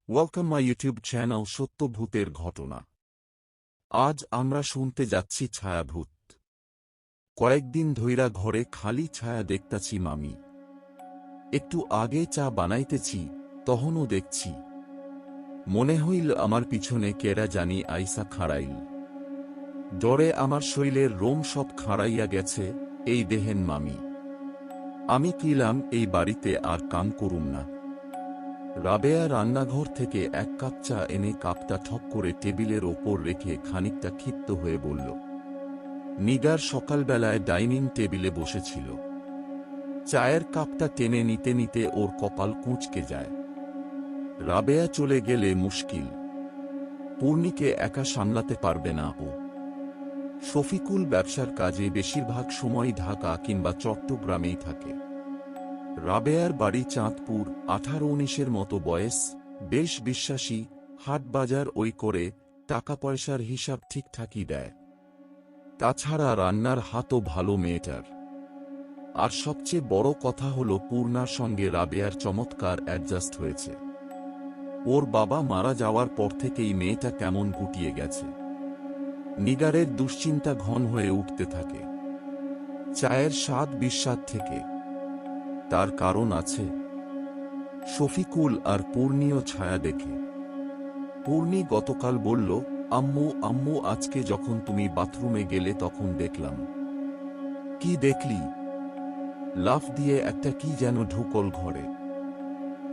Welcome my YouTube channel সত্য ভূতের ঘটনা। আজ আমরা শুনতে যাচ্ছি ছায়াভূত। কয়েকদিন ধইরা ঘরে খালি ছায়া দেখতাছি মামি। একটু আগে চা বানাইতেছি, তখনও দেখছি। মনে হইল আমার পিছনে কেরা জানি আইসা খাড়াইল। ডরে আমার শরীরের রোম সব খাড়াইয়া গেছে। এই দেহেন মামি। আমি কিলাম এই বাড়িতে আর কাম করুম না। রাবেয়া রান্নাঘর থেকে এক কাপ চা এনে কাপটা ঠক করে টেবিলের ওপর রেখে খানিকটা ক্ষিপ্ত হয়ে বলল, নিগার সকালবেলায় ডাইনিং টেবিলে বসেছিল। চায়ের কাপটা টেনে নিতে নিতে ওর কপাল কুঁচকে যায়। রাবেয়া চলে গেলে মুশকিল। পূর্ণিকে একা সামলাতে পারবে না ও। শফিকুল ব্যবসার কাজে বেশিরভাগ সময় ঢাকা কিংবা চট্টগ্রামেই থাকে। রাবেয়ার বাড়ি চাঁদপুর, 18-19 মতো বয়স, বেশ বিশ্বাসী, হাট বাজার ওই করে, টাকা পয়সার হিসাব ঠিকঠাকই দেয়। তাছাড়া রান্নার হাতও ভালো মেয়েটার। আর সবচেয়ে বড় কথা হলো পূর্ণার সঙ্গে রাবেয়ার চমৎকার অ্যাডজাস্ট হয়েছে। ওর বাবা মারা যাওয়ার পর থেকেই মেয়েটা কেমন গুটিয়ে গেছে। নিগারের দুশ্চিন্তা ঘন হয়ে উঠতে থাকে। চায়ের স্বাদ বিস্বাদ থেকে। তার কারণ আছে। শফিকুল আর পূর্ণিও ছায়া দেখে। পূর্ণি গতকাল বলল, আম্মু আম্মু আজকে যখন তুমি বাথরুমে গেলে তখন দেখলাম। কি দেখলি? লাফ দিয়ে একটা কি যেন ঢুকল ঘরে।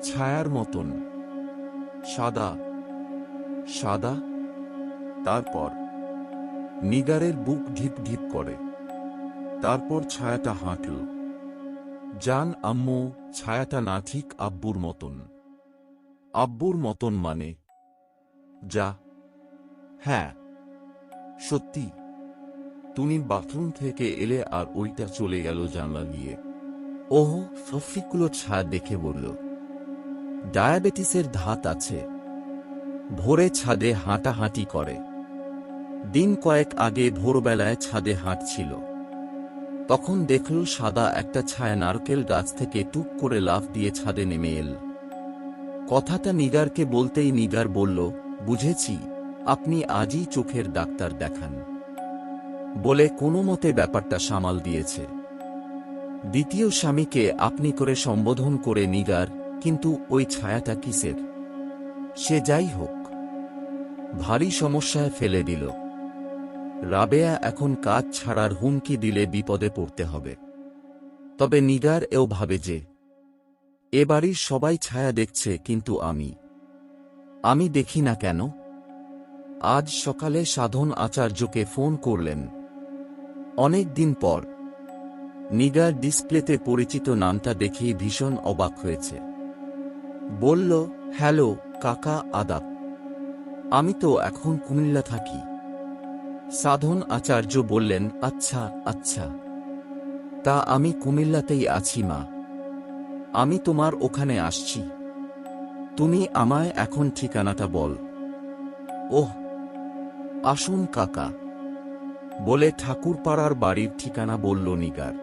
ছায়ার মতন। সাদা সাদা। তারপর নিগারের বুক ঢিপ ঢিপ করে। তারপর ছায়াটা হাঁটল। জান আম্মু, ছায়াটা না ঠিক আব্বুর মতন। আব্বুর মতন মানে? যা। হ্যাঁ, সত্যি। তুমি বাথরুম থেকে এলে আর ওইটা চলে গেল জানলা দিয়ে। ওহ, শফিকুলো ছায়া দেখে বলল, ডায়াবেটিসের ধাত আছে। ভোরে ছাদে হাঁটাহাঁটি করে। দিন কয়েক আগে ভোরবেলায় ছাদে হাঁটছিল। তখন দেখল সাদা একটা ছায়া নারকেল গাছ থেকে টুক করে লাফ দিয়ে ছাদে নেমে এল। কথাটা নিগারকে বলতেই নিগার বলল, বুঝেছি, আপনি আজই চোখের ডাক্তার দেখান। বলে কোনো মতে ব্যাপারটা সামাল দিয়েছে। দ্বিতীয় স্বামীকে আপনি করে সম্বোধন করে নিগার, কিন্তু ওই ছায়াটা কিসের? সে যাই হোক, ভারী সমস্যায় ফেলে দিল। রাবেয়া এখন কাজ ছাড়ার হুমকি দিলে বিপদে পড়তে হবে। তবে নিগার এও ভাবে যে, এ বাড়ির সবাই ছায়া দেখছে, কিন্তু আমি দেখি না কেন? আজ সকালে সাধন আচার্যকে ফোন করলেন। অনেক দিন পর। নিগার ডিসপ্লেতে পরিচিত নামটা দেখেই ভীষণ অবাক হয়েছে। বলল, হ্যালো কাকা, আদাব। আমি তো এখন কুমিল্লা থাকি। সাধন আচার্য বললেন, আচ্ছা আচ্ছা। তা আমি কুমিল্লাতেই আছি মা। আমি তোমার ওখানে আসছি। তুমি আমায় এখন ঠিকানাটা বল। ওহ, আসুন কাকা। বলে ঠাকুরপাড়ার বাড়ির ঠিকানা বলল নিগার।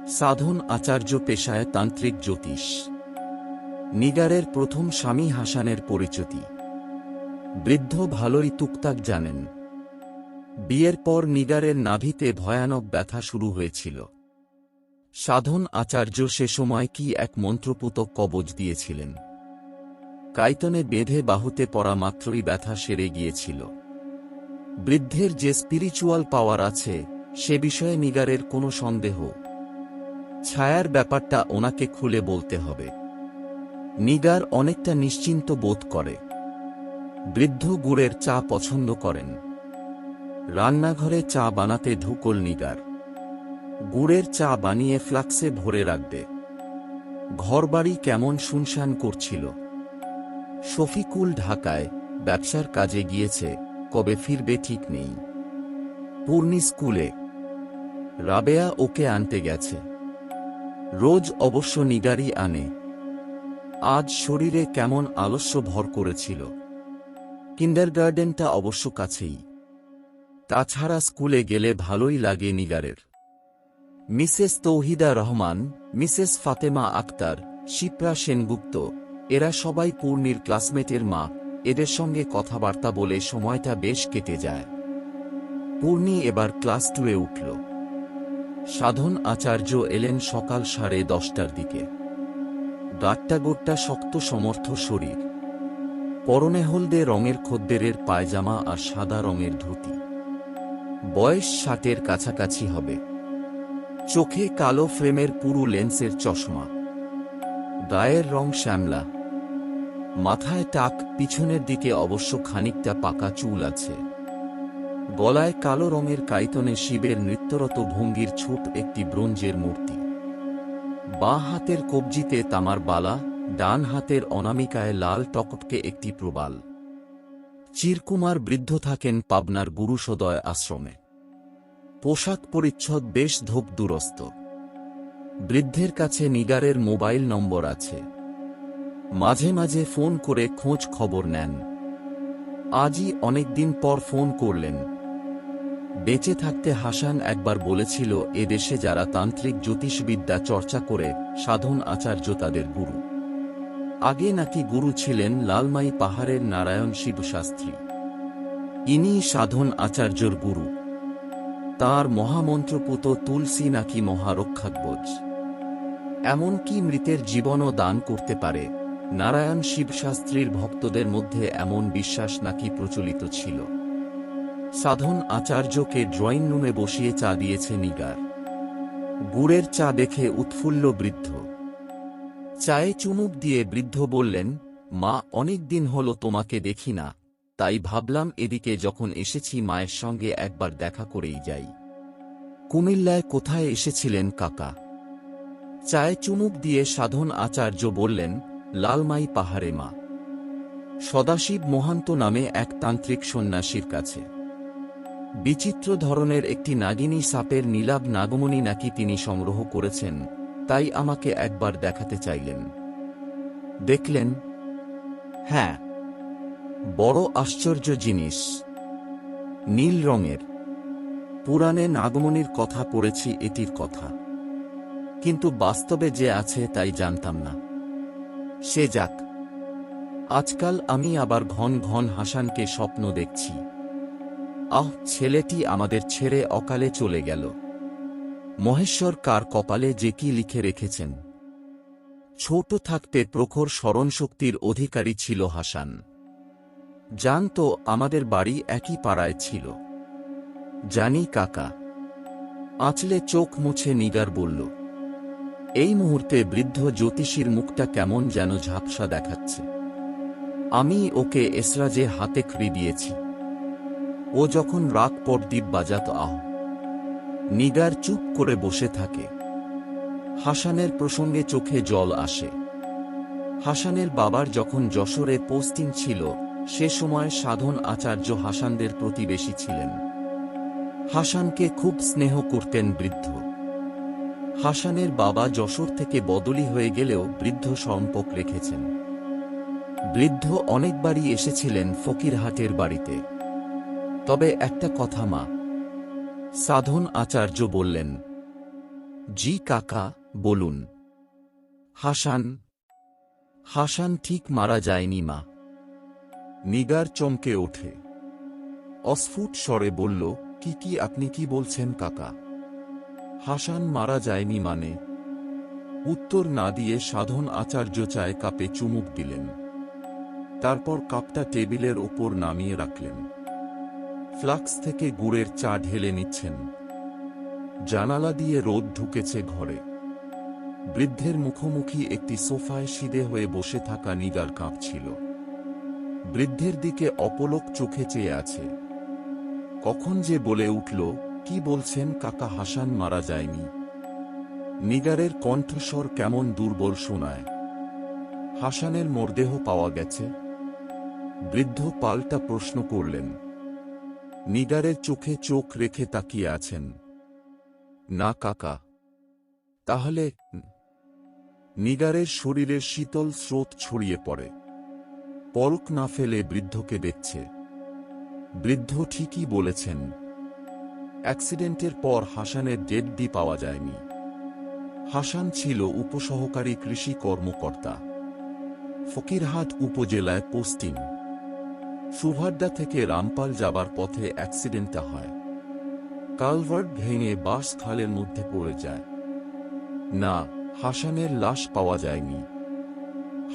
সাধন আচার্য পেশায় তান্ত্রিক জ্যোতিষ। নিগারের প্রথম স্বামী হাসানের পরিচিতি। বৃদ্ধ ভালোই টুকটাক জানেন। বিয়ের পর নিগারের নাভিতে ভয়ানক ব্যথা শুরু হয়েছিল। সাধন আচার্য সে সময় কি এক মন্ত্রপুতক কবজ দিয়েছিলেন। কাইতনে বেঁধে বাহুতে পড়া মাত্রই ব্যথা সেরে গিয়েছিল। বৃদ্ধের যে স্পিরিচুয়াল পাওয়ার আছে, সে বিষয়ে নিগারের কোনো সন্দেহ। ছায়ার ব্যাপারটা ওনাকে খুলে বলতে হবে। নিগার অনেকটা নিশ্চিন্ত বোধ করে। বৃদ্ধ গুড়ের চা পছন্দ করেন। রান্নাঘরে চা বানাতে ঢুকল নিগার। গুড়ের চা বানিয়ে ফ্লাক্সে ভরে রাখবে। ঘরবাড়ি কেমন শুনশান করছিল। শফিকুল ঢাকায় ব্যবসার কাজে গিয়েছে, কবে ফিরবে ঠিক নেই। পূর্ণি স্কুলে। রাবেয়া ওকে আনতে গেছে। রোজ অবশ্য নিগারই আনে। আজ শরীরে কেমন আলস্য ভর করেছিল। কিন্ডারগার্ডেনটা অবশ্য কাছেই। তাছাড়া স্কুলে গেলে ভালোই লাগে নিগারের। মিসেস তৌহিদা রহমান, মিসেস ফাতেমা আক্তার, শিপ্রা সেনগুপ্ত, এরা সবাই পূর্ণির ক্লাসমেটের মা, এদের সঙ্গে কথাবার্তা বলে সময়টা বেশ কেটে যায়। পূর্ণি এবার ক্লাস 2-এ উঠল। সাধন আচার্য এলেন সকাল 10:30টার দিকে। গাট্টা শক্ত সমর্থ শরীর, পরনে হলদে রঙের খদ্দেরের পায়জামা আর সাদা রঙের ধুতি। বয়স 60-এর কাছাকাছি হবে। চোখে কালো ফ্রেমের পুরু লেন্সের চশমা। গায়ের রং শ্যামলা। মাথায় টাক, পিছনের দিকে অবশ্য খানিকটা পাকা চুল আছে। গলায় কালো রঙের কাইতনে শিবের নৃত্যরত ভঙ্গির ছোট একটি ব্রোঞ্জের মূর্তি। বাঁ হাতের কবজিতে তামার বালা, ডান হাতের অনামিকায় লাল টকটকে একটি প্রবাল। চিরকুমার বৃদ্ধ থাকেন পাবনার গুরুসদয় আশ্রমে। পোশাক পরিচ্ছদ বেশ ধোপ দুরস্ত। বৃদ্ধের কাছে নিগারের মোবাইল নম্বর আছে। মাঝে মাঝে ফোন করে খোঁজ খবর নেন। আজই অনেকদিন পর ফোন করলেন। বেঁচে থাকতে হাসান একবার বলেছিল, এদেশে যারা তান্ত্রিক জ্যোতিষবিদ্যা চর্চা করে সাধন আচার্য তাদের গুরু। আগে নাকি গুরু ছিলেন লালমাই পাহাড়ের নারায়ণ শিব শাস্ত্রী। ইনি সাধন আচার্যর গুরু। তাঁর মহামন্ত্রপুত তুলসী নাকি মহারক্ষাকবচ। এমনকি মৃতের জীবনও দান করতে পারে। নারায়ণ শিব শাস্ত্রীর ভক্তদের মধ্যে এমন বিশ্বাস নাকি প্রচলিত ছিল। সাধন আচার্যকে ড্রয়িং রুমে বসিয়ে চা দিয়েছে নিগার। গুড়ের চা দেখে উৎফুল্ল বৃদ্ধ। চায়ে চুমুক দিয়ে বৃদ্ধ বললেন, মা, অনেক দিন হল তোমাকে দেখি না, তাই ভাবলাম এদিকে যখন এসেছি মায়ের সঙ্গে একবার দেখা করেই যাই। কুমিল্লায় কোথায় এসেছিলেন কাকা? চায়ে চুমুক দিয়ে সাধন আচার্য বললেন, লালমাই পাহাড়ে মা সদাশিব মহান্ত নামে এক তান্ত্রিক সন্ন্যাসীর কাছে। বিচিত্র ধরনের একটি নাগিনী সাপের নীলাভ নাগমণি নাকি তিনি সংগ্রহ করেছেন, তাই আমাকে একবার দেখাতে চাইলেন। দেখলেন? হ্যাঁ, বড় আশ্চর্য জিনিস। নীল রঙের। পুরাণে নাগমণির কথা পড়েছি, এটির কথা, কিন্তু বাস্তবে যে আছে তাই জানতাম না। সে যাক, আজকাল আমি আবার ঘন ঘন হাসানকে স্বপ্ন দেখছি। ছেলেটি আমাদের ছেড়ে অকালে চলে গেল। মহেশ্বর কার কপালে যে কি লিখে রেখেছেন। ছোট থাকতে প্রখর স্মরণশক্তির অধিকারী ছিল হাসান। জানত আমাদের বাড়ি একই পাড়ায় ছিল। জানি কাকা। আঁচলে চোখ মুছে নিগার বলল। এই মুহূর্তে বৃদ্ধ জ্যোতিষীর মুখটা কেমন যেন ঝাপসা দেখাচ্ছে। আমি ওকে এসরাজে হাতে খড়ি দিয়েছি। ও যখন রাগ প্রদীপ বাজাত নিগার চুপ করে বসে থাকে। হাসানের প্রসঙ্গে চোখে জল আসে। হাসানের বাবার যখন যশোরে পোস্টিং ছিল, সে সময় সাধন আচার্য হাসানদের প্রতিবেশী ছিলেন। হাসানকে খুব স্নেহ করতেন বৃদ্ধ। হাসানের বাবা যশোর থেকে বদলি হয়ে গেলেও বৃদ্ধ সম্পর্ক রেখেছেন। বৃদ্ধ অনেকবারই এসেছিলেন ফকিরহাটের বাড়িতে। তবে একটা কথা মা। সাধন আচার্য বললেন। জি কাকা, বলুন। হাসান ঠিক মারা যায়নি মা। নিগার চমকে ওঠে। অস্ফুট স্বরে বলল, কি আপনি কি বলছেন কাকা? হাসান মারা যায়নি মানে? উত্তর না দিয়ে সাধন আচার্য চায়ে কাপে চুমুক দিলেন। তারপর কাপটা টেবিলের ওপর নামিয়ে রাখলেন। ফ্লাক্স থেকে গুড়ের চা ঢেলে নিচ্ছেন। জানালা দিয়ে রোদ ঢুকেছে ঘরে। বৃদ্ধের মুখোমুখি একটি সোফায় সিধে হয়ে বসে থাকা নিগার কাঁপছিল। বৃদ্ধের দিকে অপলক চোখে চেয়ে আছে। কখন যে বলে উঠল, কি বলছেন কাকা, হাসান মারা যায়নি? নিগারের কণ্ঠস্বর কেমন দুর্বল শোনায়। হাসানের মরদেহ পাওয়া গেছে? বৃদ্ধ পাল্টা প্রশ্ন করলেন। নিগারের চোখে চোখ রেখে তাকিয়ে আছেন। না কাকা। তাহলে? নিগারের শরীরের শীতল স্রোত ছড়িয়ে পড়ে। পলক না ফেলে বৃদ্ধকে দেখছে। বৃদ্ধ ঠিকই বলেছেন। অ্যাক্সিডেন্টের পর হাসানের ডেড ডি পাওয়া যায়নি। হাসান ছিল উপসহকারী কৃষি কর্মকর্তা। ফকিরহাট উপজেলায় পোস্টিং। সুভাড্ডা থেকে রামপাল যাবার পথে অ্যাক্সিডেন্টটা হয়। কালভার্ট ভেঙে বাস খালের মধ্যে পড়ে যায়। না, হাসানের লাশ পাওয়া যায়নি।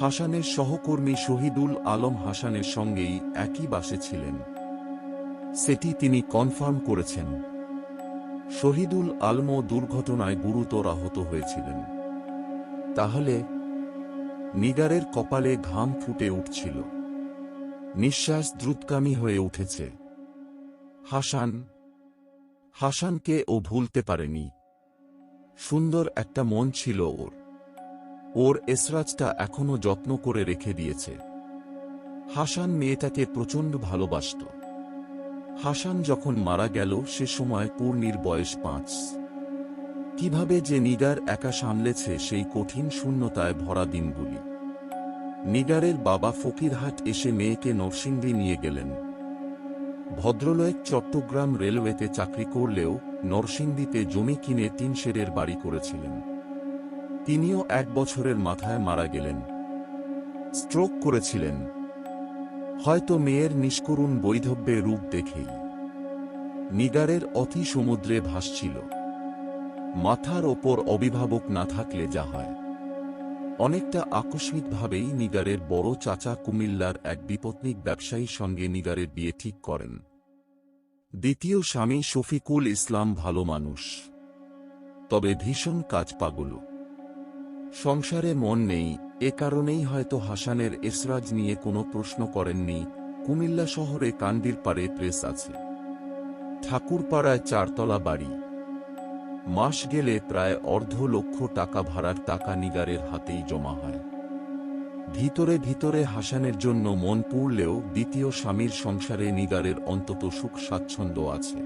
হাসানের সহকর্মী শহীদুল আলম হাসানের সঙ্গেই একই বাসে ছিলেন, সেটি তিনি কনফার্ম করেছেন। শহীদুল আলমও দুর্ঘটনায় গুরুতর আহত হয়েছিলেন। তাহলে নিগারের কপালে ঘাম ফুটে উঠছিল, নিঃশ্বাস দ্রুতগামী হয়ে উঠেছে। হাসানকে ও ভুলতে পারেনি। সুন্দর একটা মন ছিল ওর এসরাজটা এখনো যত্ন করে রেখে দিয়েছে। হাসান মেয়েটাকে প্রচণ্ড ভালোবাসত। হাসান যখন মারা গেল সে সময় পূর্ণির বয়স 5। কিভাবে যে নিগার একা সামলেছে সেই কঠিন শূন্যতায় ভরা দিনগুলি। নিগারের বাবা ফকিরহাট এসে মেয়েকে নরসিংদী নিয়ে গেলেন। ভদ্রলোক চট্টগ্রাম রেলওয়েতে চাকরি করলেও নরসিংদীতে জমি কিনে 3 শেডের বাড়ি করেছিলেন। তিনিও 1 বছরের মাথায় মারা গেলেন। স্ট্রোক করেছিলেন, হয়তো মেয়ের নিষ্করুণ বৈধব্যে রূপ দেখেই। নিগারের অতি সমুদ্রে ভাসছিল। মাথার ওপর অভিভাবক না থাকলে যা হয়। অনেকটা আকস্মিকভাবেই নিগারের বড় চাচা কুমিল্লার এক বিপত্নিক ব্যবসায়ীর সঙ্গে নিগারের বিয়ে ঠিক করেন। দ্বিতীয় স্বামী শফিকুল ইসলাম ভালো মানুষ, তবে ভীষণ কাজ পাগল। সংসারে মন নেই, এ কারণেই হয়তো হাসানের এসরাজ নিয়ে কোনো প্রশ্ন করেননি। কুমিল্লা শহরে কান্দির পাড়ে প্রেস আছে, ঠাকুরপাড়ায় 4 তলা বাড়ি। মাস গেলে প্রায় $250,000 টাকা ভাড়ার টাকা নিগারের হাতেই জমা হয়। ভিতরে ভিতরে হাসানের জন্য মন পুড়লেও দ্বিতীয় স্বামীর সংসারে নিগারের অন্তত সুখ স্বাচ্ছন্দ্য আছে।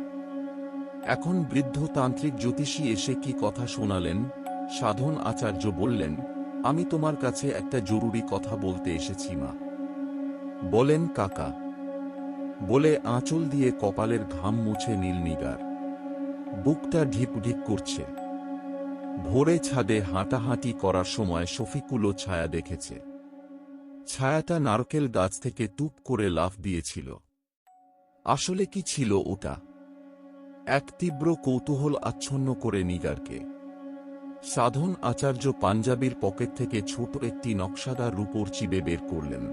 এখন বৃদ্ধ তান্ত্রিক জ্যোতিষী এসে কি কথা শোনালেন। সাধন আচার্য বললেন, আমি তোমার কাছে একটা জরুরি কথা বলতে এসেছি মা। বলেন কাকা, বলে আঁচল দিয়ে কপালের ঘাম মুছে নীল নিগার। বুকটা ঢিপ ঢিপ করছে। ভোরে ছাদে হাঁটাহাঁটি করার সময় শফিকুলও ছায়া দেখেছে। ছায়াটা নারকেল গাছ থেকে টুপ করে লাফ দিয়েছিল। আসলে কি ছিল ওটা? এক তীব্র কৌতূহল আচ্ছন্ন করে নিগারকে। সাধন আচার্য পাঞ্জাবির পকেট থেকে ছোট একটি নকশাদার রূপোর চিবে বের করলেন।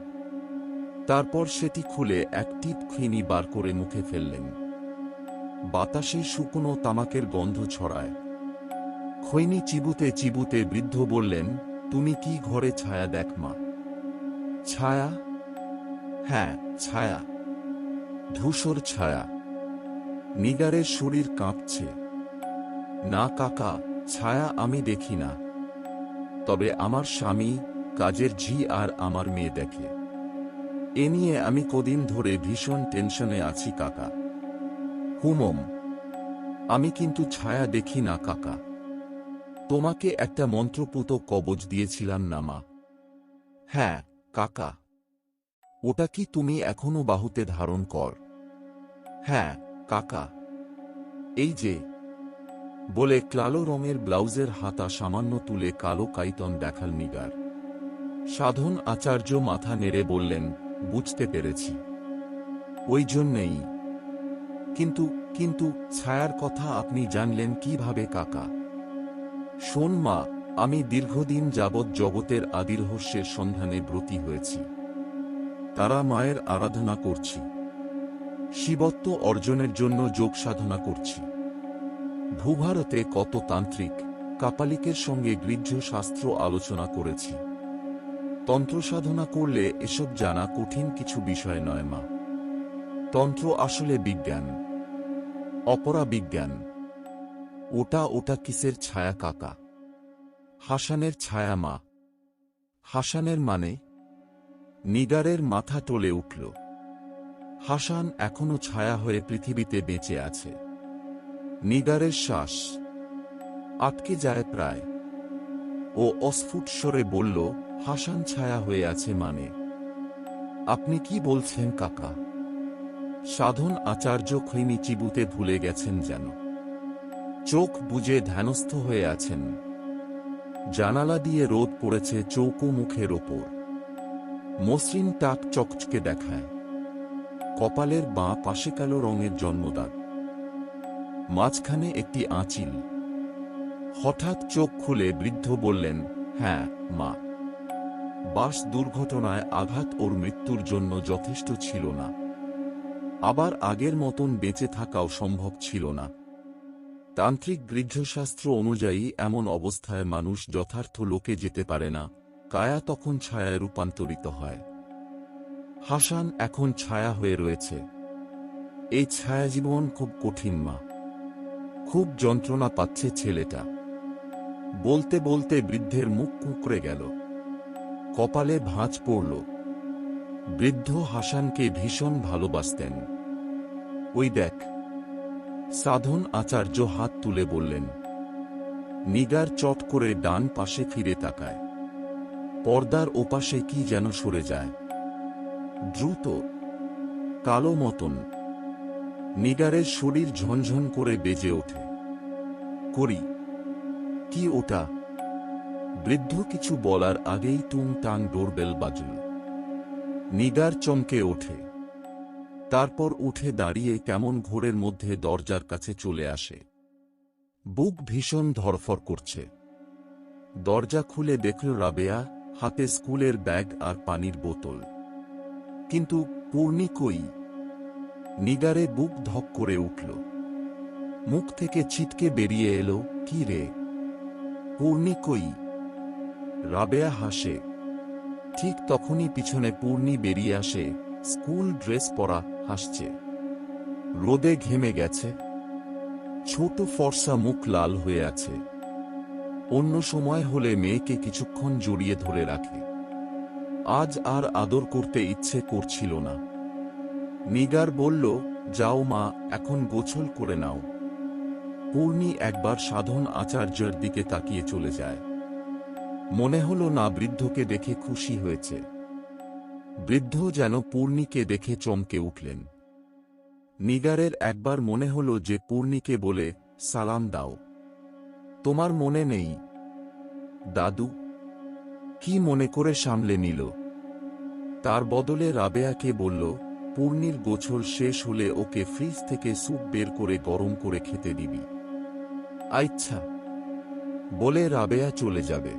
তারপর সেটি খুলে এক টিপ খৈনি বার করে মুখে ফেললেন। বাতাসে শুকনো তামাকের গন্ধ ছড়ায়। খৈনি চিবুতে চিবুতে বৃদ্ধ বললেন, তুমি কি ঘরে ছায়া দেখ মা? ছায়া? হ্যাঁ, ছায়া, ধূসর ছায়া। নিগারের শরীর কাঁপছে। না কাকা, ছায়া আমি দেখি না, তবে আমার স্বামী, কাজের ঝি আর আমার মেয়ে দেখে। এ নিয়ে আমি কদিন ধরে ভীষণ টেনশনে আছি কাকা। হুমম, আমি কিন্তু ছায়া দেখি না কাকা। তোমাকে একটা মন্ত্রপুত কবজ দিয়েছিলাম না মা? হ্যাঁ কাকা। ওটা কি তুমি এখনো বাহুতে ধারণ কর? হ্যাঁ কাকা। এই যে, বলে কালো রঙের ব্লাউজের হাতা সামান্য তুলে কালো কাইতন দেখাল নিগার। সাধন আচার্য মাথা নেড়ে বললেন, বুঝতে পেরেছি। ওই জন্যেই। কিন্তু কিন্তু ছায়ার কথা আপনি জানলেন কিভাবে কাকা? শোন মা, আমি দীর্ঘদিন যাবৎ জগতের আদিরহস্যের সন্ধানে ব্রতী হয়েছি। তারা মায়ের আরাধনা করছি। শিবত্ব অর্জনের জন্য যোগ সাধনা করছি। ভূভারতে কত তান্ত্রিক, কাপালিকের সঙ্গে গৃহ্য শাস্ত্র আলোচনা করেছি। তন্ত্র সাধনা করলে এসব জানা কঠিন কিছু বিষয় নয় মা। তন্ত্র আসলে বিজ্ঞান, অপরা বিজ্ঞান। ওটা কিসের ছায়া কাকা? হাসানের ছায়া মা। হাসানের মানে? নিগারের মাথা টলে উঠল। হাসান এখনো ছায়া হয়ে পৃথিবীতে বেঁচে আছে। নিগারের শ্বাস আটকে যায় প্রায়। ও অস্ফুট স্বরে বলল, হাসান ছায়া হয়ে আছে মানে? আপনি কি বলছেন কাকা? সাধন আচার্য খৈনি চিবুতে ভুলে গেছেন যেন। চোখ বুজে ধ্যানস্থ হয়ে আছেন। জানালা দিয়ে রোদ পড়েছে চৌকো মুখের ওপর। মসৃণ টাক চকচকে দেখায়। কপালের বাঁ পাশে কালো রঙের জন্মদাগ, মাঝখানে একটি আঁচিল। হঠাৎ চোখ খুলে বৃদ্ধ বললেন, হ্যাঁ মা, বাস দুর্ঘটনায় আঘাত ওর মৃত্যুর জন্য যথেষ্ট ছিল না। আবার আগের মতন বেঁচে থাকাও সম্ভব ছিল না। তান্ত্রিক গৃহশাস্ত্র অনুযায়ী এমন অবস্থায় মানুষ যথার্থ লোকে যেতে পারে না, কায়া তখন ছায়ায় রূপান্তরিত হয়। হাসান এখন ছায়া হয়ে রয়েছে। এই ছায়াজীবন খুব কঠিন মা, খুব যন্ত্রণা পাচ্ছে ছেলেটা। বলতে বলতে বৃদ্ধের মুখ কুঁকড়ে গেল, কপালে ভাঁজ পড়ল। বৃদ্ধ হাসানকে ভীষণ ভালোবাসতেন। ওই দেখ, সাধন আচার্য হাত তুলে বললেন। নিগার চট করে ডান পাশে ফিরে তাকায়। পর্দার ওপাশে কি যেন সরে যায় দ্রুত, কালো মতন। নিগারের শরীর ঝনঝন করে বেজে ওঠে। করি কি ওটা? বৃদ্ধ কিছু বলার আগেই টুং টাং ডোরবেল বাজল। নিগার চমকে ওঠে, তারপর উঠে দাঁড়িয়ে কেমন ঘোরের মধ্যে দরজার কাছে চলে আসে। বুক ভীষণ ধরফর করছে। দরজা খুলে দেখল রাবেয়া, হাতে স্কুলের ব্যাগ আর পানির বোতল। কিন্তু পূর্ণি কই? নিগারে বুক ধক করে উঠল। মুখ থেকে ছিটকে বেরিয়ে এলো, কি রে পূর্ণি কই? রাবেয়া হাসে। ঠিক তখনই পিছনে পূর্ণি বেরিয়ে আসে, স্কুল ড্রেস পরা, হাসছে। রোদে ঘেমে গেছে, ছোট ফর্সা মুখ লাল হয়ে আছে। অন্য সময় হলে মেয়েকে কিছুক্ষণ জড়িয়ে ধরে রাখে, আজ আর আদর করতে ইচ্ছে করছিল না। নিগার বলল, যাও মা, এখন গোছল করে নাও। পূর্ণি একবার সাধন আচার্যের দিকে তাকিয়ে চলে যায়। মনে হলো না বৃদ্ধকে দেখে খুশি হয়েছে। বৃদ্ধ যেন পূর্ণিকে দেখে চমকে উঠলেন। নিগারের একবার মনে হলো যে পূর্ণিকে বলে সালাম দাও। তোমার মনে নেই দাদু? কি মনে করে সামলে নিল। তার বদলে রাবেয়াকে বলল, পূর্ণির গোছল শেষ হলে ওকে ফ্রিজ থেকে স্যুপ বের করে গরম করে খেতে দিবি। আচ্ছা বলে রাবেয়া চলে যাবে।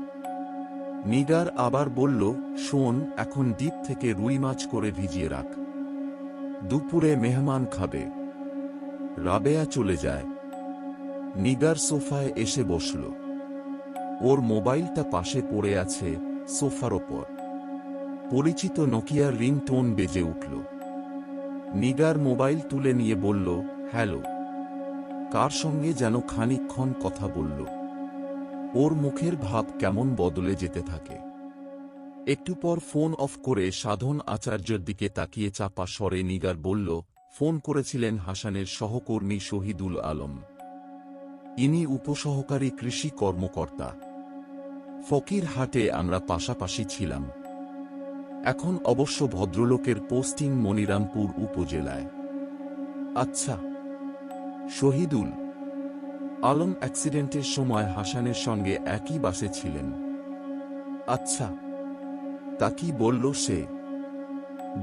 নিগার আবার বলল, শোন, এখন দ্বীপ থেকে রুই মাছ করে ভিজিয়ে রাখ, দুপুরে মেহমান খাবে। রাবেয়া চলে যায়। নিগার সোফায় এসে বসল। ওর মোবাইলটা পাশে পড়ে আছে সোফার ওপর। পরিচিত নোকিয়ার রিংটোন বেজে উঠল। নিগার মোবাইল তুলে নিয়ে বলল, হ্যালো। কার সঙ্গে যেন খানিকক্ষণ কথা বলল। ওর মুখের ভাব কেমন বদলে যেতে থাকে। একটু পর ফোন অফ করে সাধন আচার্যের দিকে তাকিয়ে চাপা স্বরে নিগার বলল, ফোন করেছিলেন হাসানের সহকর্মী শহীদুল আলম। ইনি উপসহকারী কৃষি কর্মকর্তা। ফকিরহাটে আমরা পাশাপাশি ছিলাম। এখন অবশ্য ভদ্রলোকের পোস্টিং মনিরামপুর উপজেলায়। আচ্ছা। শহীদুল আলম অ্যাক্সিডেন্টের সময় হাসানের সঙ্গে একই বাসে ছিলেন। আচ্ছা, তা কি বলল সে?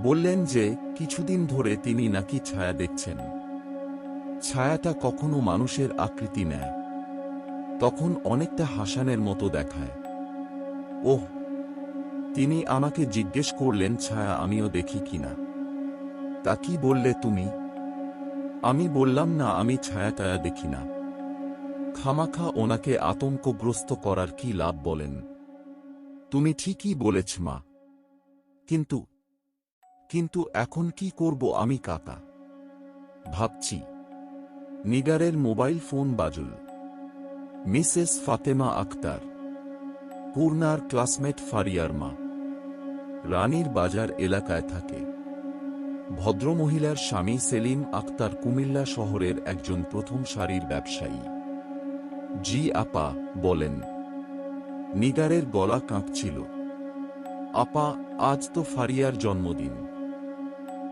বললেন যে কিছুদিন ধরে তিনি নাকি ছায়া দেখছেন। ছায়াটা কখনো মানুষের আকৃতি নেয়, তখন অনেকটা হাসানের মতো দেখায়। ওহ, তিনি আমাকে জিজ্ঞেস করলেন ছায়া আমিও দেখি কিনা। তা কি বললে তুমি? আমি বললাম না আমি ছায়াটা দেখি না। খামাখা ওনাকে আতঙ্কগ্রস্ত করার কি লাভ বলেন? তুমি ঠিকই বলেছ মা, কিন্তু কিন্তু এখন কি করব আমি কাকা? ভাবছি। নিগারের মোবাইল ফোন বাজল। মিসেস ফাতেমা আক্তার, পূর্ণার ক্লাসমেট ফারিয়ার মা। রানীর বাজার এলাকায় থাকে। ভদ্রমহিলার স্বামী সেলিম আক্তার কুমিল্লা শহরের একজন প্রথম সারির ব্যবসায়ী। জি আপা, বলেন। নিগারের গলা কাঁপছিল। আপা, আজ তো ফারিয়ার জন্মদিন।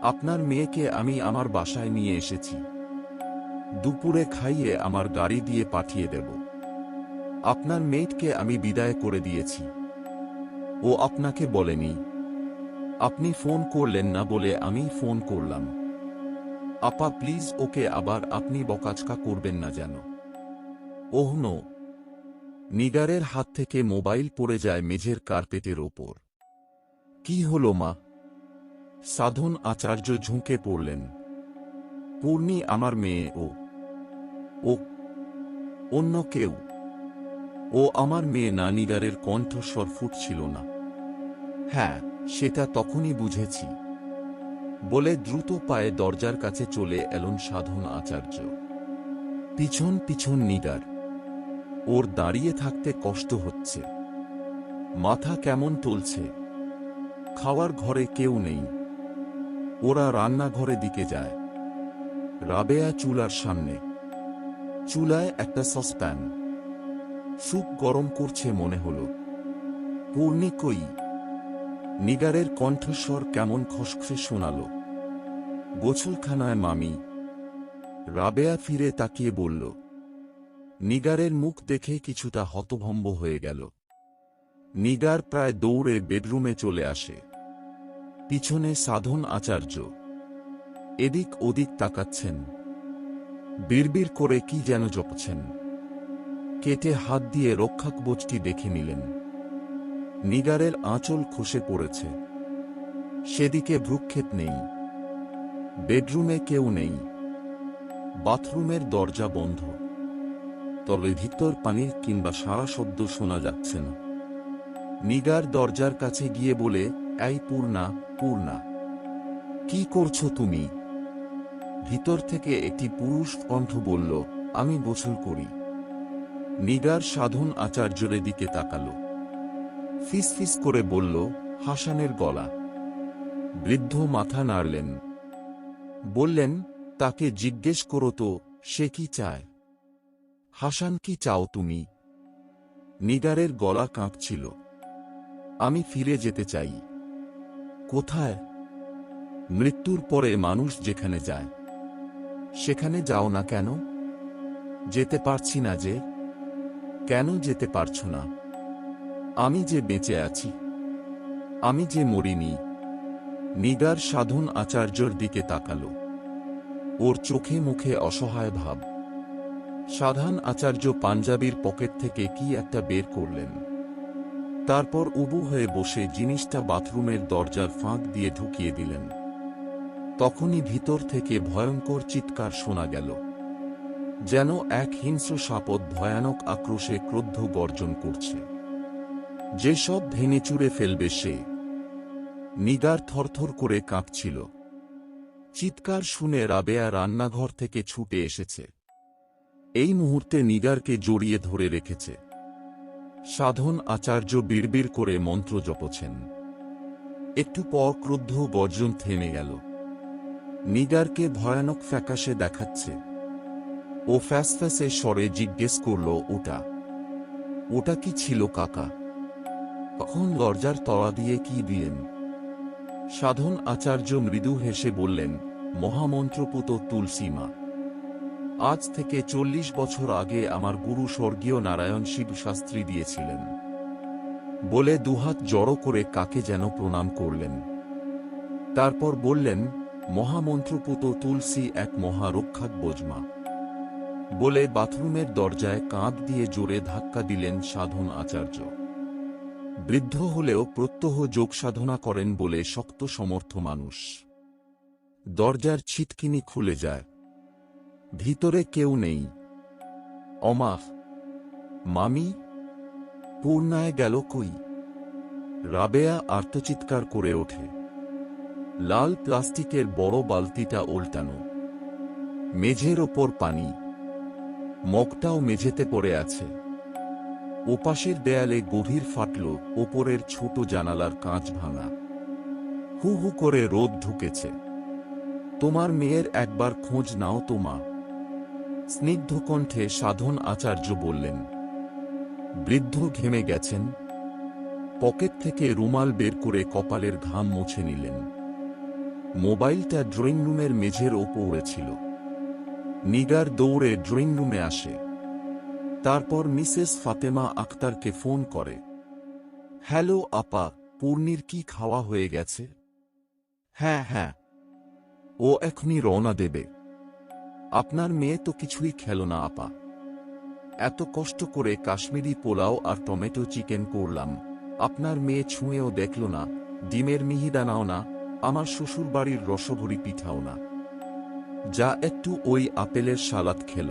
আপনার মেয়েকে আমি আমার বাসায় নিয়ে এসেছি। দুপুরে খাইয়ে আমার গাড়ি দিয়ে পাঠিয়ে দেব। আপনার মেয়েকে আমি বিদায় করে দিয়েছি। ও আপনাকে বলেনি? আপনি ফোন করলেন না বলে আমি ফোন করলাম। আপা প্লিজ ওকে আবার আপনি বকাঝকা করবেন না যেন। Oh no. নিগারের হাত থেকে মোবাইল পড়ে যায় মেঝের কার্পেটের ওপর। কি হলো মা? সাধন আচার্য ঝুঁকে পড়লেন। পূর্ণি আমার মেয়ে। ও অন্য কেউ? ও আমার মেয়ে না। নিগারের কণ্ঠস্বর ফুটছিল না। হ্যাঁ, সেটা তখনই বুঝেছি বলে দ্রুত পায়ে দরজার কাছে চলে এলেন সাধন আচার্য। পিছন পিছন নিগার। ওর দাঁড়িয়ে থাকতে কষ্ট হচ্ছে, মাথা কেমন টলছে। খাওয়ার ঘরে কেউ নেই। ওরা রান্নাঘরে দিকে যায়। রাবেয়া চুলার সামনে। চুলায় একটা সসপ্যান। স্যুপ গরম করছে মনে হলো। পূর্ণি কই? নিগারের কণ্ঠস্বর কেমন খসখসে শোনাল। গোছলখানায় মামি। রাবেয়া ফিরে তাকিয়ে বলল। নিগারের মুখ দেখে কিছুটা হতভম্ব হয়ে গেল। নিগার প্রায় দৌড়ে বেডরুমে চলে আসে। পিছনে সাধন আচার্য এদিক ওদিক তাকাচ্ছেন। বিড়বিড় করে কি যেন জপছেন। কেটে হাত দিয়ে রক্ষাকবচটি দেখে নিলেন। নিগারের আঁচল খসে পড়েছে। সেদিকে ভ্রুক্ষেপ নেই। বেডরুমে কেউ নেই। বাথরুমের দরজা বন্ধ। তবে ভিতর পানির কিংবা সারা শব্দ শোনা যাচ্ছে না। নিগার দরজার কাছে গিয়ে বলে, এই পূর্ণা, পূর্ণা, কি করছো তুমি? ভিতর থেকে একটি পুরুষ কণ্ঠ বলল, আমি গোসল করি। নিগার সাধন আচার্যের দিকে তাকালো। ফিসফিস করে বলল, হাসানের গলা। বৃদ্ধ মাথা নাড়লেন। বললেন, তাকে জিজ্ঞেস করো তো সে কি চায়। হাসান, কি চাও তুমি? নিগারের গলা কাঁপছিল। আমি ফিরে যেতে চাই। কোথায়? মৃত্যুর পরে মানুষ যেখানে যায় সেখানে যাও না কেন? যেতে পারছি না যে। কেন যেতে পারছো না? আমি যে বেঁচে আছি, আমি যে মরিনি। নিগার সাধন আচার্যর দিকে তাকালো। ওর চোখে মুখে অসহায় ভাব। সাধন আচার্য পাঞ্জাবির পকেট থেকে কি একটা বের করলেন। তারপর উবু হয়ে বসে জিনিসটা বাথরুমের দরজার ফাঁক দিয়ে ঢুকিয়ে দিলেন। তখনই ভিতর থেকে ভয়ঙ্কর চিৎকার শোনা গেল, যেন এক হিংস্র সাপদ ভয়ানক আক্রোশে ক্রুদ্ধ গর্জন করছে। যেসব ভেঙে চুরে ফেলবে সে। নিগার থরথর করে কাঁপছিল। চিৎকার শুনে রাবেয়া রান্নাঘর থেকে ছুটে এসেছে। এই মুহূর্তে নিগারকে জড়িয়ে ধরে রেখেছে। সাধন আচার্য বিড়বিড় করে মন্ত্র জপছেন। একটু পর ক্রুদ্ধ গর্জন থেমে গেল। নিগারকে ভয়ানক ফ্যাকাশে দেখাচ্ছে। ও ফ্যাসফ্যাসে স্বরে জিজ্ঞেস করল, ওটা কি ছিল কাকা? তখন দরজার তলা দিয়ে কি দিলেন? সাধন আচার্য মৃদু হেসে বললেন, মহামন্ত্রপুত তুলসী মা। আজ থেকে 40 বছর আগে আমার গুরু স্বর্গীয় নারায়ণ শিব শাস্ত্রী দিয়েছিলেন। বলে দুহাত জড়ো করে কাকে যেন প্রণাম করলেন। তারপর বললেন, মহামন্ত্রপুত তুলসী এক মহারক্ষাক বোঝমা। বলে বাথরুমের দরজায় কাঁধ দিয়ে জোরে ধাক্কা দিলেন সাধন আচার্য। বৃদ্ধ হলেও প্রত্যহ যোগ সাধনা করেন বলে শক্ত সমর্থ মানুষ। দরজার ছিটকিনি খুলে যায়। ভিতরে কেউ নেই। অমা, মামি, পূর্ণায় গেল কই? রাবেয়া আর্তচিৎকার করে ওঠে। লাল প্লাস্টিকের বড় বালতিটা ওল্টানো। মেঝের ওপর পানি। মগটাও মেঝেতে পড়ে আছে। ওপাশের দেয়ালে গভীর ফাটল। ওপরের ছোট জানালার কাঁচ ভাঙা। হু হু করে রোদ ঢুকেছে। তোমার মেয়ের একবার খোঁজ নাও তো মা। স্নিগ্ধ কণ্ঠে সাধন আচার্য বললেন। বৃদ্ধ ঘেমে গেছেন। পকেট থেকে রুমাল বের করে কপালের ঘাম মুছে নিলেন। মোবাইলটা ড্রয়িং রুমের মেঝের ওপরে ছিল। নিগার দৌড়ে ড্রয়িং রুমে আসে। তারপর মিসেস ফাতেমা আক্তারকে ফোন করে। হ্যালো আপা, পূর্ণির কি খাওয়া হয়ে গেছে? হ্যাঁ হ্যাঁ, ও এখনই রওনা দেবে। আপনার মেয়ে তো কিছুই খেল না আপা। এত কষ্ট করে কাশ্মীরি পোলাও আর টমেটো চিকেন করলাম, আপনার মেয়ে ছুঁয়েও দেখল না, ডিমের মিহিদানাও না, আমার শ্বশুরবাড়ির রসভরি পিঠাও না। যা একটু ওই আপেলের সালাদ খেল।